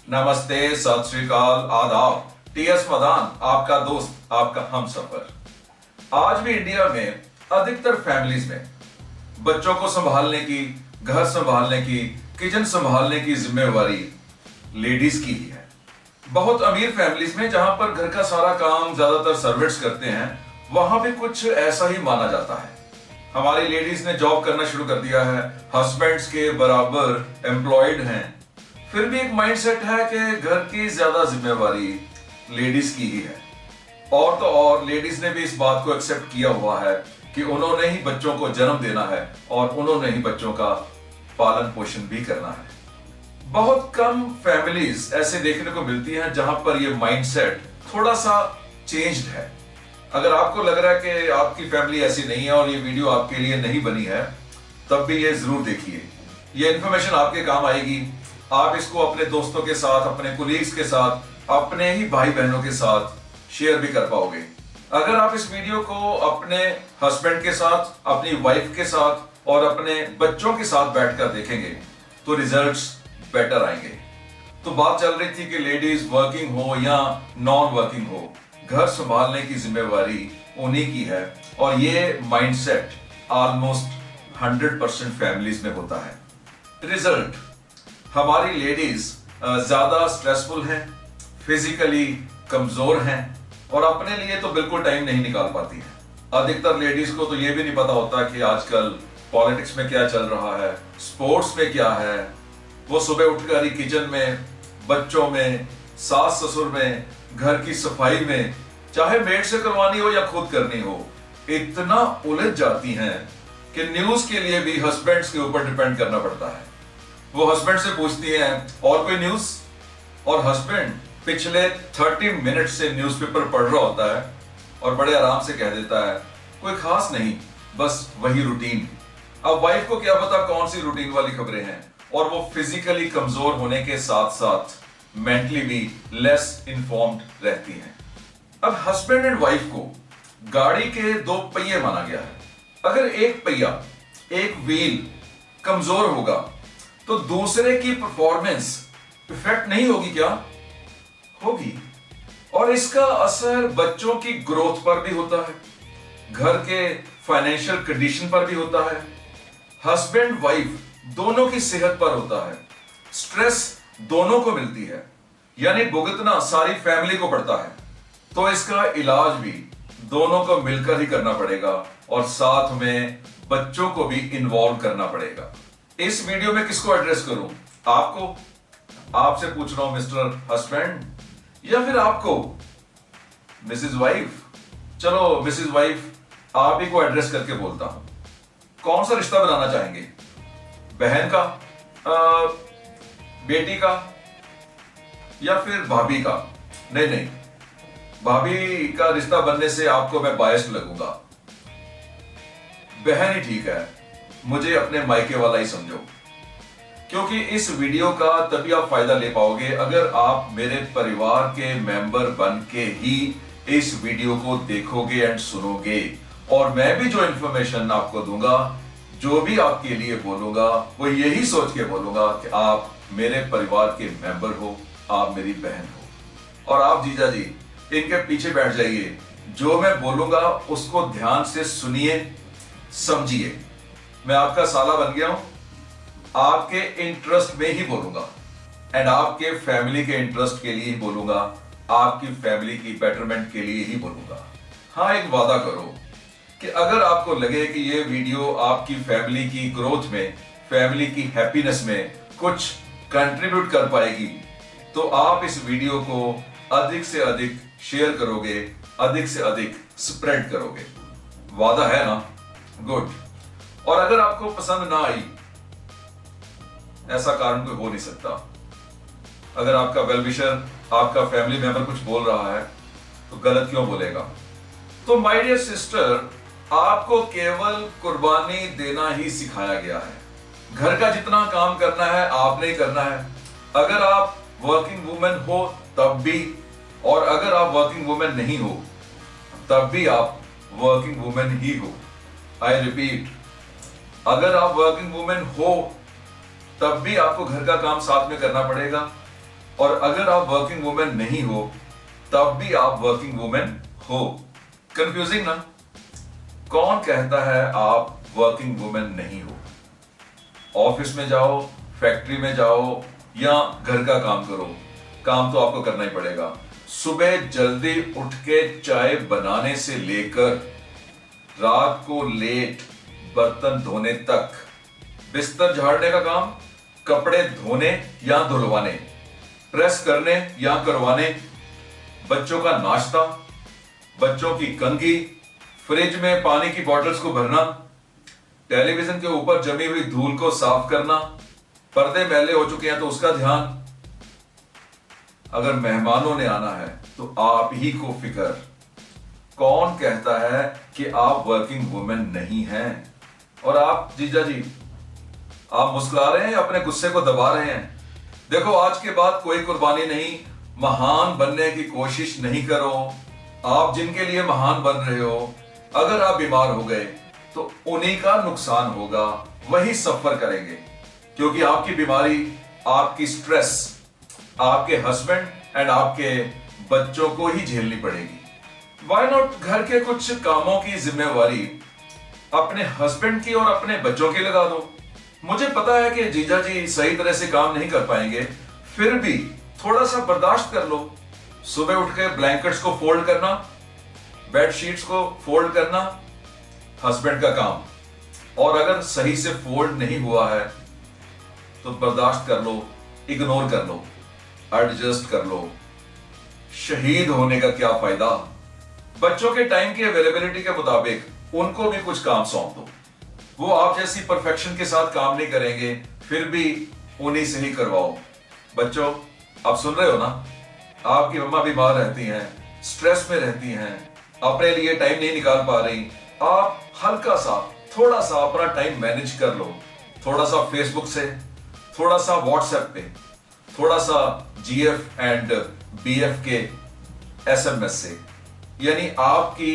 नमस्ते, सत श्री अकाल, आदाब। टीएस मदान, आपका दोस्त, आपका हमसफर। आज भी इंडिया में अधिकतर फैमिलीज में बच्चों को संभालने की, घर संभालने की, किचन संभालने की जिम्मेवारी लेडीज की ही है। बहुत अमीर फैमिलीज में जहां पर घर का सारा काम ज्यादातर सर्वेंट्स करते हैं, वहां भी कुछ ऐसा ही माना जाता है। हमारी लेडीज ने जॉब करना शुरू कर दिया है, हस्बैंड्स के बराबर एम्प्लॉयड हैं, फिर भी एक माइंडसेट है कि घर की ज्यादा जिम्मेवारी लेडीज की ही है। और तो और लेडीज ने भी इस बात को एक्सेप्ट किया हुआ है कि उन्होंने ही बच्चों को जन्म देना है और उन्होंने ही बच्चों का पालन पोषण भी करना है। बहुत कम फैमिलीज ऐसे देखने को मिलती हैं जहां पर यह माइंडसेट थोड़ा सा चेंज्ड है। अगर आपको लग रहा है कि आपकी फैमिली ऐसी नहीं है और ये वीडियो आपके लिए नहीं बनी है, तब भी ये जरूर देखिए। ये इंफॉर्मेशन आपके काम आएगी। आप इसको अपने दोस्तों के साथ, अपने कोलीग्स के साथ, अपने ही भाई बहनों के साथ शेयर भी कर पाओगे। अगर आप इस वीडियो को अपने हस्बैंड के साथ, अपनी वाइफ के साथ और अपने बच्चों के साथ बैठकर देखेंगे तो रिजल्ट्स बेटर आएंगे। तो बात चल रही थी कि लेडीज वर्किंग हो या नॉन वर्किंग हो, घर संभालने की जिम्मेवारी उन्हीं की है। और ये माइंडसेट ऑलमोस्ट 100% फैमिलीज में होता है। रिजल्ट, हमारी लेडीज ज्यादा स्ट्रेसफुल हैं, फिजिकली कमजोर हैं और अपने लिए तो बिल्कुल टाइम नहीं निकाल पाती हैं। अधिकतर लेडीज को तो ये भी नहीं पता होता कि आजकल पॉलिटिक्स में क्या चल रहा है, स्पोर्ट्स में क्या है। वो सुबह उठकर ही किचन में, बच्चों में, सास ससुर में, घर की सफाई में, चाहे मेड से करवानी हो या खुद करनी हो, इतना उलझ जाती हैं कि न्यूज के लिए भी हस्बैंड्स के ऊपर डिपेंड करना पड़ता है। वो हस्बैंड से पूछती हैं और कोई न्यूज, और हस्बैंड पिछले 30 मिनट से न्यूज़पेपर पढ़ रहा होता है और बड़े आराम से कह देता है कोई खास नहीं, बस वही रूटीन। अब वाइफ को क्या पता कौन सी रूटीन वाली खबरें हैं, और वो फिजिकली कमजोर होने के साथ साथ मेंटली भी लेस इन्फॉर्म्ड रहती हैं। अब हस्बैंड एंड वाइफ को गाड़ी के दो पहिए माना गया है। अगर एक पहिया, एक व्हील कमजोर होगा तो दूसरे की परफॉर्मेंस इफेक्ट नहीं होगी क्या? होगी। और इसका असर बच्चों की ग्रोथ पर भी होता है, घर के फाइनेंशियल कंडीशन पर भी होता है, हस्बैंड वाइफ दोनों की सेहत पर होता है, स्ट्रेस दोनों को मिलती है, यानी भुगतना सारी फैमिली को पड़ता है। तो इसका इलाज भी दोनों को मिलकर ही करना पड़ेगा और साथ में बच्चों को भी इन्वॉल्व करना पड़ेगा। इस वीडियो में किसको एड्रेस करूं? आपको, आपसे पूछ रहा हूं मिस्टर हस्बैंड, या फिर आपको मिसेज वाइफ? चलो मिसेज वाइफ, आप ही को एड्रेस करके बोलता हूं। कौन सा रिश्ता बनाना चाहेंगे? बहन का, बेटी का, या फिर भाभी का? नहीं नहीं, भाभी का रिश्ता बनने से आपको मैं बायस्ड लगूंगा। बहन ही ठीक है, मुझे अपने मायके वाला ही समझो। क्योंकि इस वीडियो का तभी आप फायदा ले पाओगे अगर आप मेरे परिवार के मेंबर बन के ही इस वीडियो को देखोगे एंड सुनोगे। और मैं भी जो इंफॉर्मेशन आपको दूंगा, जो भी आपके लिए बोलूंगा, वो यही सोच के बोलूंगा कि आप मेरे परिवार के मेंबर हो, आप मेरी बहन हो। और आप जीजा जी इनके पीछे बैठ जाइए, जो मैं बोलूंगा उसको ध्यान से सुनिए, समझिए। मैं आपका साला बन गया हूं, आपके इंटरेस्ट में ही बोलूंगा एंड आपके फैमिली के इंटरेस्ट के लिए ही बोलूंगा, आपकी फैमिली की बेटरमेंट के लिए ही बोलूंगा। हाँ, एक वादा करो कि अगर आपको लगे कि ये वीडियो आपकी फैमिली की ग्रोथ में, फैमिली की हैप्पीनेस में कुछ कंट्रीब्यूट कर पाएगी, तो आप इस वीडियो को अधिक से अधिक शेयर करोगे, अधिक से अधिक स्प्रेड करोगे। वादा है ना? गुड। और अगर आपको पसंद ना आई, ऐसा कारण कोई हो नहीं सकता। अगर आपका वेलविशर, आपका फैमिली मेंबर कुछ बोल रहा है तो गलत क्यों बोलेगा? तो माय डियर सिस्टर, आपको केवल कुर्बानी देना ही सिखाया गया है। घर का जितना काम करना है आपने ही करना है। अगर आप वर्किंग वुमेन हो तब भी, और अगर आप वर्किंग वुमेन नहीं हो तब भी आप वर्किंग वुमेन ही हो। आई रिपीट, अगर आप वर्किंग वुमेन हो तब भी आपको घर का काम साथ में करना पड़ेगा, और अगर आप वर्किंग वुमेन नहीं हो तब भी आप वर्किंग वुमेन हो। कंफ्यूजिंग ना? कौन कहता है आप वर्किंग वुमेन नहीं हो? ऑफिस में जाओ, फैक्ट्री में जाओ या घर का काम करो, काम तो आपको करना ही पड़ेगा। सुबह जल्दी उठ के चाय बनाने से लेकर रात को लेट बर्तन धोने तक, बिस्तर झाड़ने का काम, कपड़े धोने या धुलवाने, प्रेस करने या करवाने, बच्चों का नाश्ता, बच्चों की कंघी, फ्रिज में पानी की बोतल्स को भरना, टेलीविजन के ऊपर जमी हुई धूल को साफ करना, पर्दे मैले हो चुके हैं तो उसका ध्यान। अगर मेहमानों ने आना है तो आप ही को फिक्र। कौन कहता है कि आप वर्किंग वुमेन नहीं हैं? और आप जीजा जी, आप मुस्कुरा रहे हैं, अपने गुस्से को दबा रहे हैं। देखो, आज के बाद कोई कुर्बानी नहीं, महान बनने की कोशिश नहीं करो। आप जिनके लिए महान बन रहे हो, अगर आप बीमार हो गए तो उन्हीं का नुकसान होगा, वही सफर करेंगे, क्योंकि आपकी बीमारी, आपकी स्ट्रेस आपके हस्बैंड एंड आपके बच्चों को ही झेलनी पड़ेगी। व्हाई नॉट घर के कुछ कामों की जिम्मेवारी अपने हस्बैंड की और अपने बच्चों की लगा दो। मुझे पता है कि जीजा जी सही तरह से काम नहीं कर पाएंगे, फिर भी थोड़ा सा बर्दाश्त कर लो। सुबह उठ के ब्लैंकेट्स को फोल्ड करना, बेडशीट्स को फोल्ड करना, हस्बैंड का काम। और अगर सही से फोल्ड नहीं हुआ है तो बर्दाश्त कर लो, इग्नोर कर लो, एडजस्ट कर लो। शहीद होने का क्या फायदा? बच्चों के टाइम की अवेलेबिलिटी के मुताबिक उनको भी कुछ काम सौंप दो। वो आप जैसी परफेक्शन के साथ काम नहीं करेंगे, फिर भी उन्हीं से ही करवाओ। बच्चों, आप सुन रहे हो ना? आपकी मम्मा बीमार रहती हैं, स्ट्रेस में रहती हैं, अपने लिए टाइम नहीं निकाल पा रही। आप हल्का सा, थोड़ा सा अपना टाइम मैनेज कर लो। थोड़ा सा फेसबुक से, थोड़ा सा व्हाट्सएप पे, थोड़ा सा जीएफ एंड बीएफ के एसएमएस से, यानी आपकी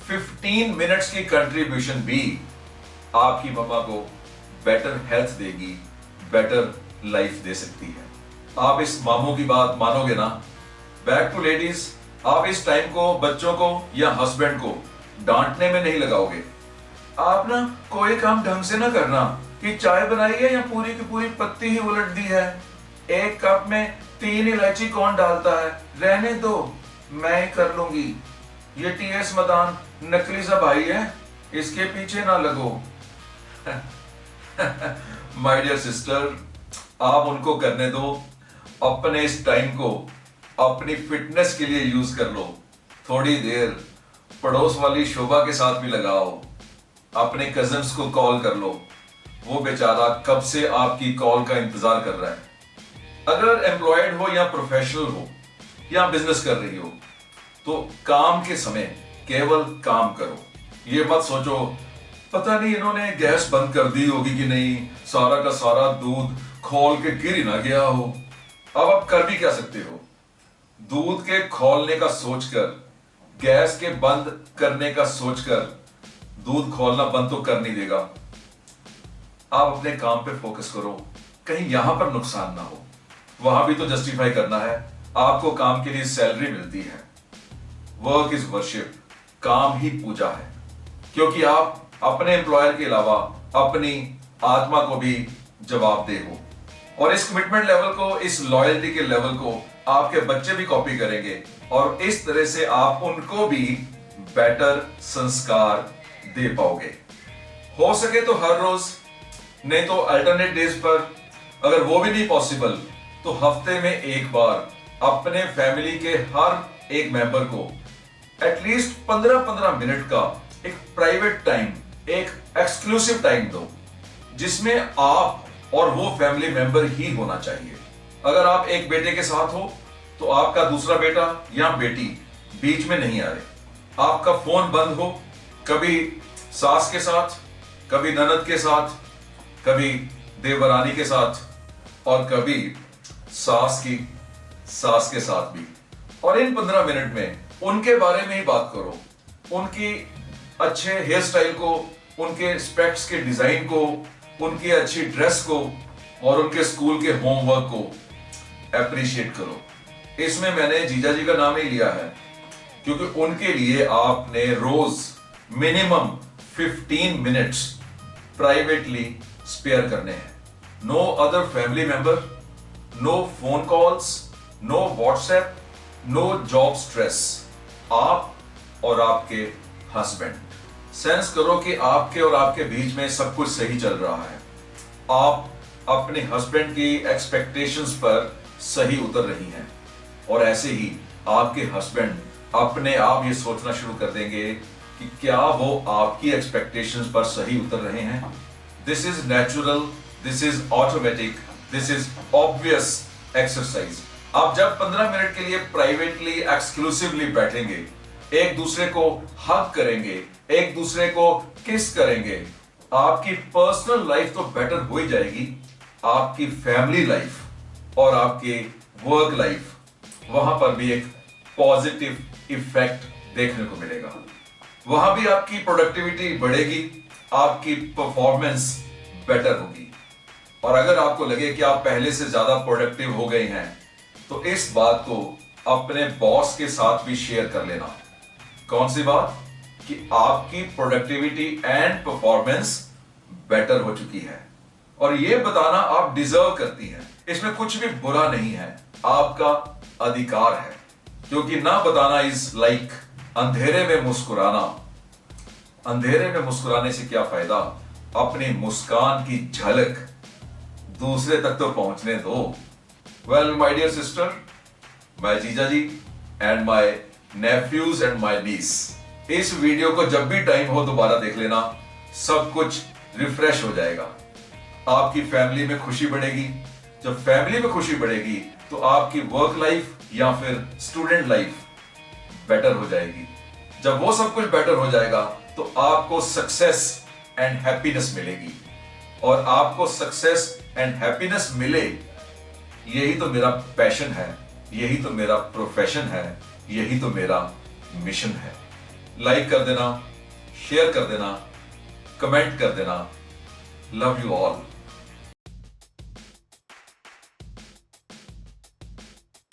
15 मिनट्स की कंट्रीब्यूशन भी आपकी मम्मा को बेटर हेल्थ देगी, बेटर लाइफ दे सकती है। आप इस मामू की बात मानोगे ना? बैक टू लेडीज, आप इस टाइम को बच्चों को या हस्बैंड को डांटने में नहीं लगाओगे। आप ना कोई काम ढंग से ना करना, कि चाय बनाई है या पूरी की पूरी पत्ती ही उलट दी है, एक कप में 3 इलायची कौन डालता है, रहने दो, मैं ही कर लूंगी। ये टीएस मदान नकली सा भाई है, इसके पीछे ना लगो। माय डियर सिस्टर, आप उनको करने दो। अपने इस टाइम को अपनी फिटनेस के लिए यूज कर लो। थोड़ी देर पड़ोस वाली शोभा के साथ भी लगाओ, अपने कजन्स को कॉल कर लो, वो बेचारा कब से आपकी कॉल का इंतजार कर रहा है। अगर एम्प्लॉयड हो या प्रोफेशनल हो या बिजनेस कर रही हो तो काम के समय केवल काम करो। ये मत सोचो पता नहीं इन्होंने गैस बंद कर दी होगी कि नहीं, सारा का सारा दूध खोल के गिर ही ना गया हो। अब आप कर भी क्या सकते हो? दूध के खोलने का सोचकर, गैस के बंद करने का सोचकर दूध खोलना बंद तो कर नहीं देगा। आप अपने काम पे फोकस करो, कहीं यहां पर नुकसान ना हो। वहां भी तो जस्टिफाई करना है, आपको काम के लिए सैलरी मिलती है। वर्क इज वर्शिप, काम ही पूजा है, क्योंकि आप अपने एम्प्लॉयर के अलावा अपनी आत्मा को भी जवाबदेह हो। और इस कमिटमेंट लेवल को, इस लॉयल्टी के लेवल को आपके बच्चे भी कॉपी करेंगे और इस तरह से आप उनको भी बेटर संस्कार दे पाओगे। हो सके तो हर रोज, नहीं तो अल्टरनेट डेज पर। अगर वो भी नहीं पॉसिबल तो हफ्ते में एक बार अपने फैमिली के हर एक मेंबर को एटलीस्ट 15-15 मिनट का एक प्राइवेट टाइम, एक एक्सक्लूसिव टाइम दो, जिसमें आप और वो फैमिली मेंबर ही होना चाहिए। अगर आप एक बेटे के साथ हो तो आपका दूसरा बेटा या बेटी बीच में नहीं आ रहे। आपका फोन बंद हो, कभी सास के साथ, कभी ननद के साथ, कभी देवरानी के साथ और कभी सास के साथ भी। और इन 15 मिनट में उनके बारे में ही बात करो, उनकी अच्छे हेयर स्टाइल को, उनके स्पेक्ट्स के डिजाइन को, उनकी अच्छी ड्रेस को और उनके स्कूल के होमवर्क को। अप्रिशिएट करो। इसमें मैंने जीजा जी का नाम ही लिया है क्योंकि उनके लिए आपने रोज मिनिमम 15 मिनट्स प्राइवेटली स्पेयर करने हैं। No other family member, no phone calls, no WhatsApp, no job stress. आप और आपके हस्बैंड सेंस करो कि आपके और आपके बीच में सब कुछ सही चल रहा है। आप अपने हस्बैंड की एक्सपेक्टेशंस पर सही उतर रही हैं और ऐसे ही आपके हस्बैंड अपने आप ये सोचना शुरू कर देंगे कि क्या वो आपकी एक्सपेक्टेशंस पर सही उतर रहे हैं। This is natural, this is automatic, this is obvious exercise. आप जब 15 मिनट के लिए प्राइवेटली एक्सक्लूसिवली बैठेंगे, एक दूसरे को हग करेंगे, एक दूसरे को किस करेंगे, आपकी पर्सनल लाइफ तो बेटर हो ही जाएगी, आपकी फैमिली लाइफ और आपके वर्क लाइफ, वहां पर भी एक पॉजिटिव इफेक्ट देखने को मिलेगा। वहां भी आपकी प्रोडक्टिविटी बढ़ेगी, आपकी परफॉर्मेंस बेटर होगी। और अगर आपको लगे कि आप पहले से ज्यादा प्रोडक्टिव हो गए हैं तो इस बात को अपने बॉस के साथ भी शेयर कर लेना। कौन सी बात? कि आपकी प्रोडक्टिविटी एंड परफॉर्मेंस बेटर हो चुकी है और यह बताना आप डिजर्व करती हैं। इसमें कुछ भी बुरा नहीं है, आपका अधिकार है, क्योंकि ना बताना इज लाइक अंधेरे में मुस्कुराना। अंधेरे में मुस्कुराने से क्या फायदा? अपनी मुस्कान की झलक दूसरे तक तो पहुंचने दो। Well my dear sister, my jija ji and my nephews and my nieces, इस वीडियो को जब भी टाइम हो दोबारा देख लेना, सब कुछ रिफ्रेश हो जाएगा। आपकी फैमिली में खुशी बढ़ेगी। जब फैमिली में खुशी बढ़ेगी तो आपकी वर्क लाइफ या फिर स्टूडेंट लाइफ बेटर हो जाएगी। जब वो सब कुछ बेटर हो जाएगा तो आपको सक्सेस एंड हैप्पीनेस मिलेगी और आपको सक्सेस एंड हैप्पीनेस मिले, यही तो मेरा पैशन है, यही तो मेरा प्रोफेशन है, यही तो मेरा मिशन है। लाइक कर देना, शेयर कर देना, कमेंट कर देना। Love you all.